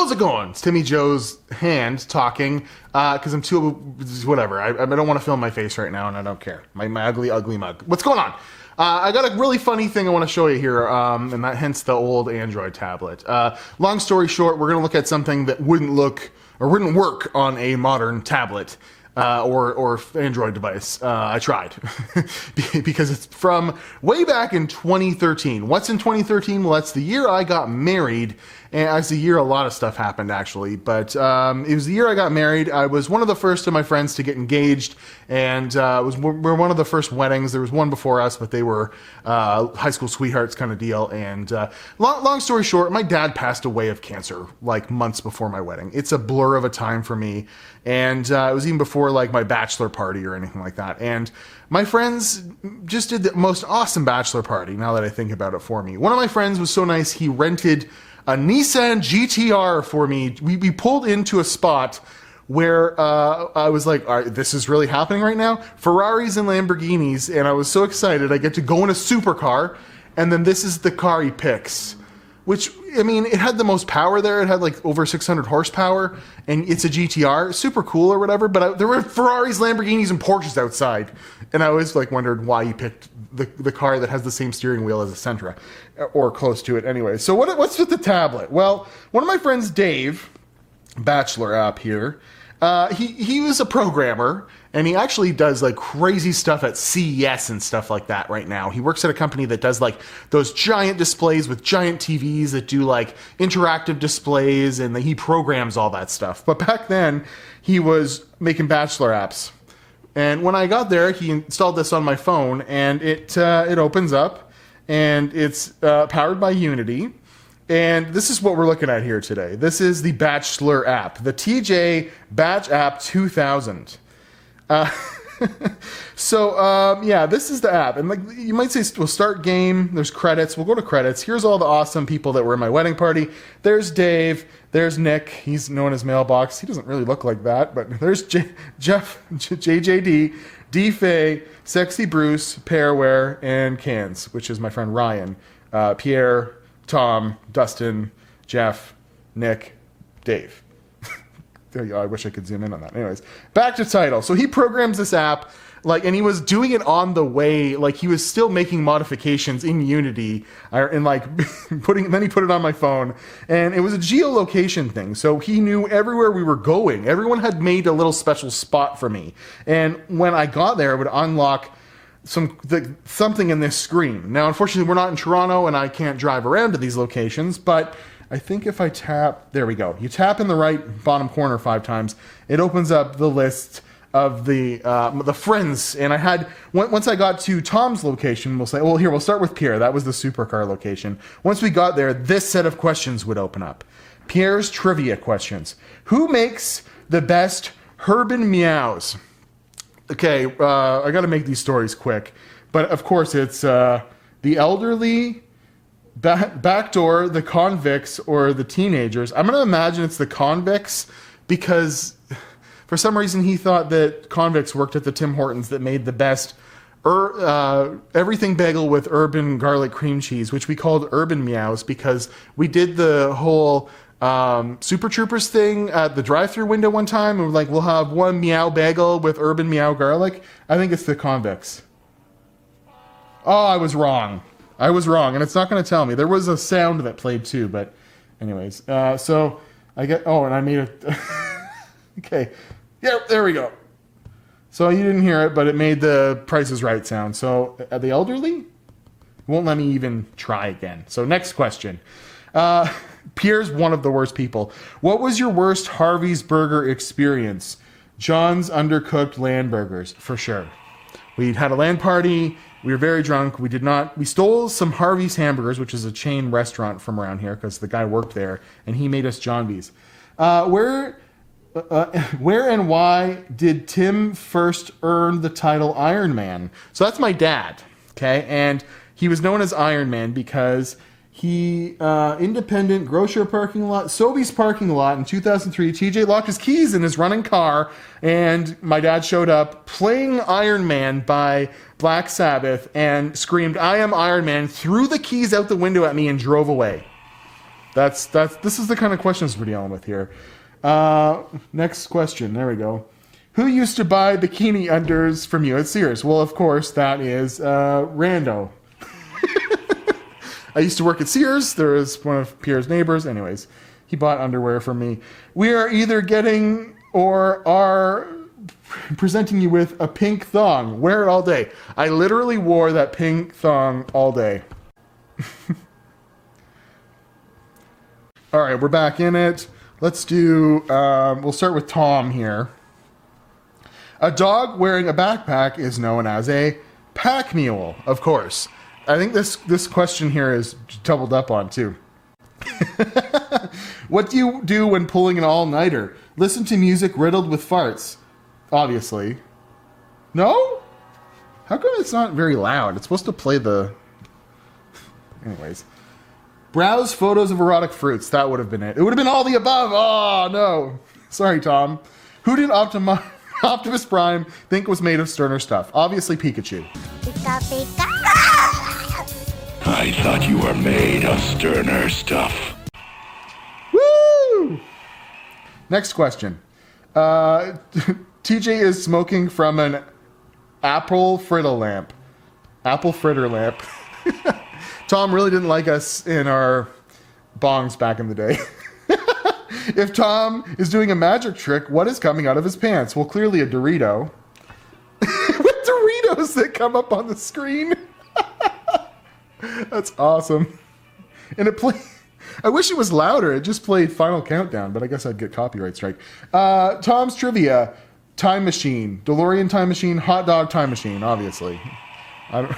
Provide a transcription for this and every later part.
how's it going? It's Timmy Joe's hand talking, because I'm too, whatever. I don't want to film my face right now, and I don't care. My ugly, ugly mug. What's going on? I got a really funny thing I want to show you here, and that hence the old Android tablet. Long story short, we're going to look at something that wouldn't work on a modern tablet. Or Android device. I tried because it's from way back in 2013. What's in 2013? Well, that's the year I got married, and it's the year a lot of stuff happened actually. But it was the year I got married. I was one of the first of my friends to get engaged, and we're one of the first weddings. There was one before us, but they were high school sweethearts kind of deal. And long story short, my dad passed away of cancer like months before my wedding. It's a blur of a time for me. And it was even before like my bachelor party or anything like that. And my friends just did the most awesome bachelor party, now that I think about it, for me. One of my friends was so nice, he rented a Nissan GTR for me. We pulled into a spot where I was like, all right, this is really happening right now? Ferraris and Lamborghinis, and I was so excited. I get to go in a supercar, and then this is the car he picks. Which, I mean, it had the most power there. It had like over 600 horsepower, and it's a GTR, super cool or whatever. But there were Ferraris, Lamborghinis, and Porsches outside, and I always like wondered why he picked the car that has the same steering wheel as a Sentra, or close to it anyway. So what's with the tablet? Well, one of my friends, Dave, Bachelor app here, he was a programmer, and he actually does like crazy stuff at CES and stuff like that right now. He works at a company that does like those giant displays with giant TVs that do like interactive displays, and he programs all that stuff. But back then, he was making Bachelor apps. And when I got there, he installed this on my phone, and it opens up, and it's powered by Unity. And this is what we're looking at here today. This is the Bachelor app, the TJ Batch App 2000. Yeah, this is the app. And like you might say, we'll start game, there's credits, we'll go to credits. Here's all the awesome people that were in my wedding party. There's Dave, there's Nick, he's known as Mailbox. He doesn't really look like that, but there's Jeff, JJD, D-Fay, Sexy Bruce, Pairware, and Cans, which is my friend Ryan, Pierre, Tom, Dustin, Jeff, Nick, Dave. I wish I could zoom in on that. Anyways, back to title. So he programs this app, and he was doing it on the way. Like he was still making modifications in Unity, and then he put it on my phone, and it was a geolocation thing. So he knew everywhere we were going. Everyone had made a little special spot for me, and when I got there, it would unlock something in this screen. Now, unfortunately, we're not in Toronto, and I can't drive around to these locations, but I think if I tap, there we go. You tap in the right bottom corner 5 times, it opens up the list of the friends. And I had, once I got to Tom's location, we'll start with Pierre. That was the supercar location. Once we got there, this set of questions would open up. Pierre's trivia questions. Who makes the best Herban meows? Okay, I got to make these stories quick. But of course, it's the elderly, backdoor, the convicts, or the teenagers. I'm going to imagine it's the convicts because for some reason he thought that convicts worked at the Tim Hortons that made the best everything bagel with urban garlic cream cheese, which we called Urban Meows because we did the whole Super Troopers thing at the drive-thru window one time. And we're like, we'll have one meow bagel with urban meow garlic. I think it's the convicts. Oh, I was wrong, and it's not going to tell me. There was a sound that played too, but anyways. So I get, and I made it. Okay. Yeah, there we go. So you didn't hear it, but it made the Price is Right sound. So the elderly won't let me even try again. So next question. Pierre's one of the worst people. What was your worst Harvey's Burger experience? John's Undercooked Land Burgers, for sure. We had a land party. We were very drunk. We stole some Harvey's Hamburgers, which is a chain restaurant from around here because the guy worked there, and he made us John B's. Where and why did Tim first earn the title Iron Man? So that's my dad, okay? And he was known as Iron Man because he, independent grocer parking lot, Sobeys parking lot in 2003, TJ locked his keys in his running car, and my dad showed up playing Iron Man by Black Sabbath and screamed, "I am Iron Man," threw the keys out the window at me and drove away. This is the kind of questions we're dealing with here. Next question. There we go. Who used to buy bikini unders from you at Sears? Well, of course, that is Rando. I used to work at Sears. There was one of Pierre's neighbors. Anyways, he bought underwear from me. We are either getting or are presenting you with a pink thong. Wear it all day. I literally wore that pink thong all day. All right, we're back in it. Let's do, we'll start with Tom here. A dog wearing a backpack is known as a pack mule, of course. I think this question here is doubled up on, too. What do you do when pulling an all-nighter? Listen to music riddled with farts. Obviously. No? How come it's not very loud? It's supposed to play the... Anyways. Browse photos of erotic fruits. That would have been it. It would have been all the above. Oh, no. Sorry, Tom. Who did Optimus Prime think was made of sterner stuff? Obviously, Pikachu. Pika, pika. I thought you were made of sterner stuff. Woo! Next question. TJ is smoking from an apple fritter lamp. Apple fritter lamp. Tom really didn't like us in our bongs back in the day. If Tom is doing a magic trick, what is coming out of his pants? Well, clearly a Dorito. With Doritos that come up on the screen. That's awesome. And it play. I wish it was louder. It just played Final Countdown, but I guess I'd get copyright strike. Tom's trivia: time machine, DeLorean time machine, hot dog time machine. Obviously, I don't.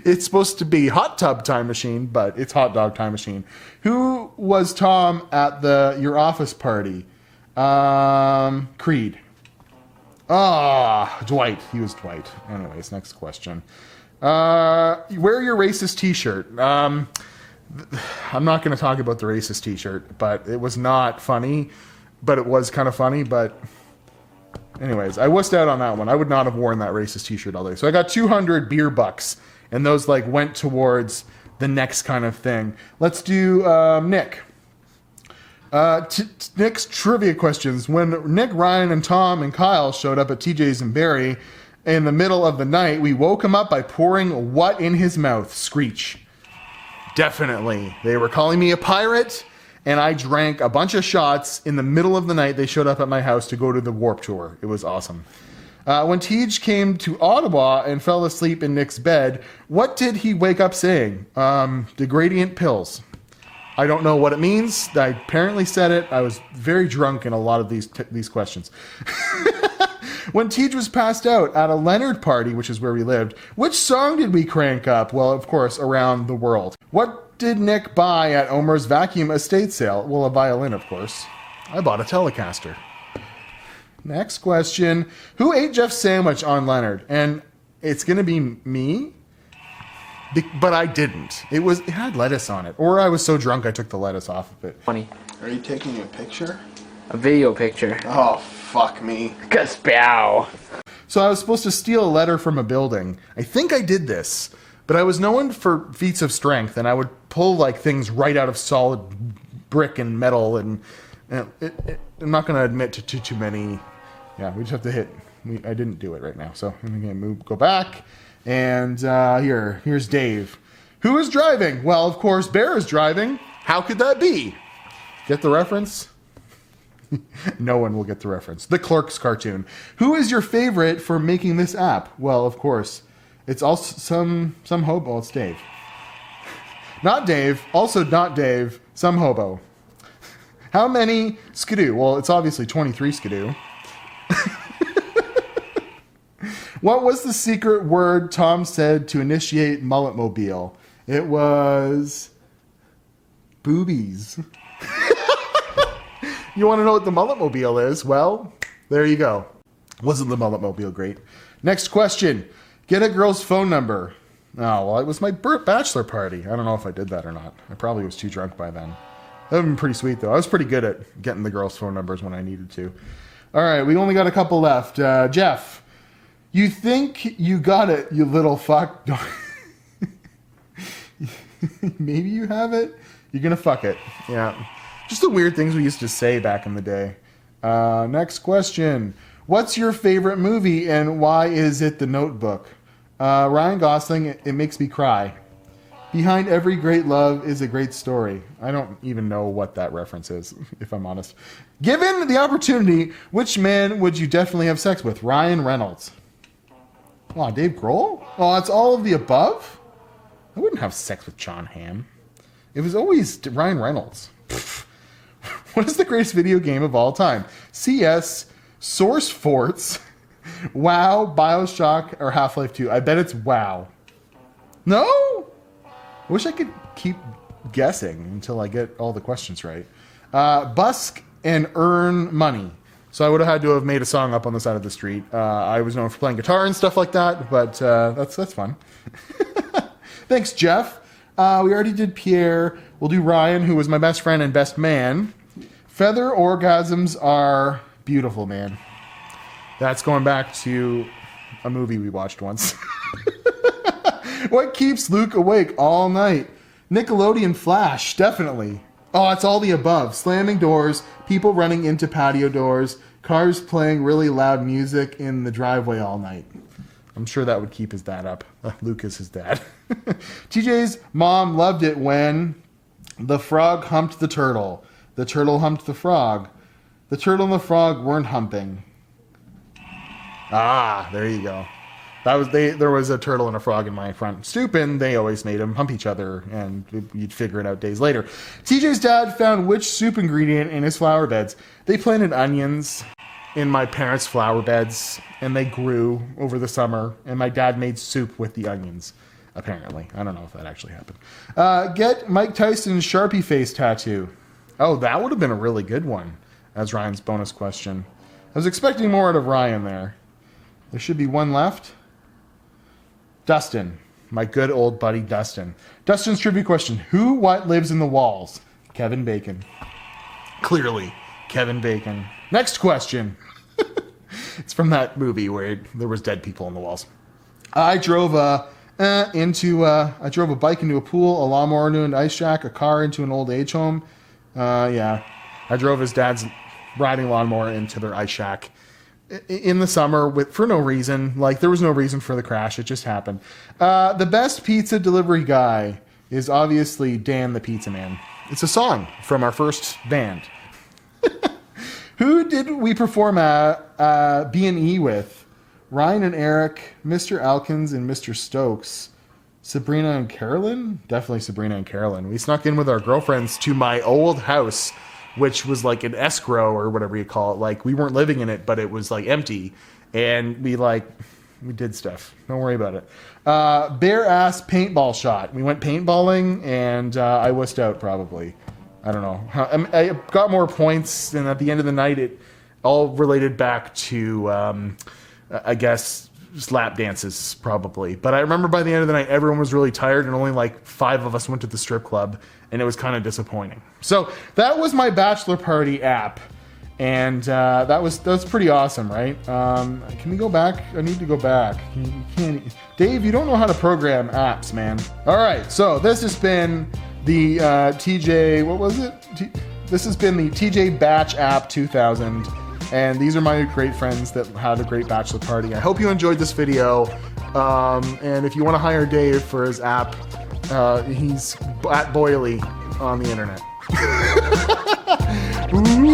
It's supposed to be hot tub time machine, but it's hot dog time machine. Who was Tom at your office party? Creed. Dwight. He was Dwight. Anyways, next question. Wear your racist t-shirt. I'm not going to talk about the racist t-shirt, but it was not funny, but it was kind of funny, but anyways, I wussed out on that one. I would not have worn that racist t-shirt all day. So I got 200 beer bucks, and those like went towards the next kind of thing. Let's do Nick. Nick's trivia questions. When Nick, Ryan, and Tom and Kyle showed up at TJ's and Barry in the middle of the night, we woke him up by pouring what in his mouth? Screech. Definitely. They were calling me a pirate, and I drank a bunch of shots in the middle of the night. They showed up at my house to go to the Warp Tour. It was awesome. When Tej came to Ottawa and fell asleep in Nick's bed, what did he wake up saying? Degradient pills. I don't know what it means. I apparently said it. I was very drunk in a lot of these questions. When Tej was passed out at a Leonard party, which is where we lived, which song did we crank up? Well, of course, Around the World. What did Nick buy at Omer's vacuum estate sale? Well, a violin, of course. I bought a Telecaster. Next question. Who ate Jeff's sandwich on Leonard? And it's going to be me, but I didn't. It had lettuce on it. Or I was so drunk I took the lettuce off of it. Funny. Are you taking a picture? A video picture. Oh, fuck me. Kaspow. So I was supposed to steal a letter from a building. I think I did this, but I was known for feats of strength, and I would pull like things right out of solid brick and metal, and I'm not going to admit to too many. Yeah, we just have to hit. I didn't do it right now, so I'm going to go back, and here's Dave. Who is driving? Well, of course, Bear is driving. How could that be? Get the reference? No one will get the reference. The Clerks cartoon. Who is your favorite for making this app? Well, of course, it's also some hobo. It's Dave. Not Dave. Also not Dave. Some hobo. How many skidoo? Well, it's obviously 23 skidoo. What was the secret word Tom said to initiate Mulletmobile? It was boobies. You want to know what the Mulletmobile is? Well, there you go. Wasn't the Mulletmobile great? Next question. Get a girl's phone number. Oh, well, it was my bachelor party. I don't know if I did that or not. I probably was too drunk by then. That would have been pretty sweet, though. I was pretty good at getting the girls' phone numbers when I needed to. All right, we only got a couple left. Jeff, you think you got it, you little fuck. Maybe you have it. You're gonna fuck it. Yeah. Just the weird things we used to say back in the day. Next question. What's your favorite movie and why is it The Notebook? Ryan Gosling, it makes me cry. Behind every great love is a great story. I don't even know what that reference is, if I'm honest. Given the opportunity, which man would you definitely have sex with? Ryan Reynolds. Oh, Dave Grohl? Oh, it's all of the above? I wouldn't have sex with John Hamm. It was always Ryan Reynolds. What is the greatest video game of all time? CS, Source Forts, WoW, Bioshock, or Half-Life 2? I bet it's WoW. No? I wish I could keep guessing until I get all the questions right. Busk and earn money. So I would have had to have made a song up on the side of the street. I was known for playing guitar and stuff like that, but that's fun. Thanks, Jeff. We already did Pierre. We'll do Ryan, who was my best friend and best man. Feather orgasms are beautiful, man. That's going back to a movie we watched once. What keeps Luke awake all night? Nickelodeon Flash, definitely. Oh, it's all the above. Slamming doors, people running into patio doors, cars playing really loud music in the driveway all night. I'm sure that would keep his dad up. Luke is his dad. TJ's mom loved it when the frog humped the turtle. The turtle humped the frog. The turtle and the frog weren't humping. Ah, there you go. There was a turtle and a frog in my front stoop, and they always made them hump each other, and you'd figure it out days later. TJ's dad found which soup ingredient in his flower beds. They planted onions in my parents' flower beds, and they grew over the summer, and my dad made soup with the onions, apparently. I don't know if that actually happened. Get Mike Tyson's Sharpie face tattoo. Oh, that would have been a really good one, as Ryan's bonus question. I was expecting more out of Ryan there. There should be one left. Dustin. My good old buddy Dustin. Dustin's trivia question. Who, what lives in the walls? Kevin Bacon. Clearly, Kevin Bacon. Next question. It's from that movie where there was dead people on the walls. I drove a bike into a pool, a lawnmower into an ice shack, a car into an old age home. Yeah. I drove his dad's riding lawnmower into their ice shack in the summer for no reason. Like, there was no reason for the crash. It just happened. The best pizza delivery guy is obviously Dan the Pizza Man. It's a song from our first band. Who did we perform at B&E with? Ryan and Eric, Mr. Alkins, and Mr. Stokes. Sabrina and Carolyn? Definitely Sabrina and Carolyn. We snuck in with our girlfriends to my old house, which was like an escrow or whatever you call it. Like, we weren't living in it, but it was like empty. And we did stuff. Don't worry about it. Bare ass paintball shot. We went paintballing, and I wussed out probably. I don't know. I got more points, and at the end of the night, it all related back to, I guess, lap dances probably. But I remember by the end of the night, everyone was really tired, and only like 5 of us went to the strip club, and it was kind of disappointing. So that was my bachelor party app, and that was pretty awesome, right? Can we go back? I need to go back. Dave, you don't know how to program apps, man. All right, so this has been the TJ, what was it? This has been the TJ Batch App 2000, and these are my great friends that had a great bachelor party. I hope you enjoyed this video, and if you want to hire Dave for his app, he's at Boily on the internet. Ooh.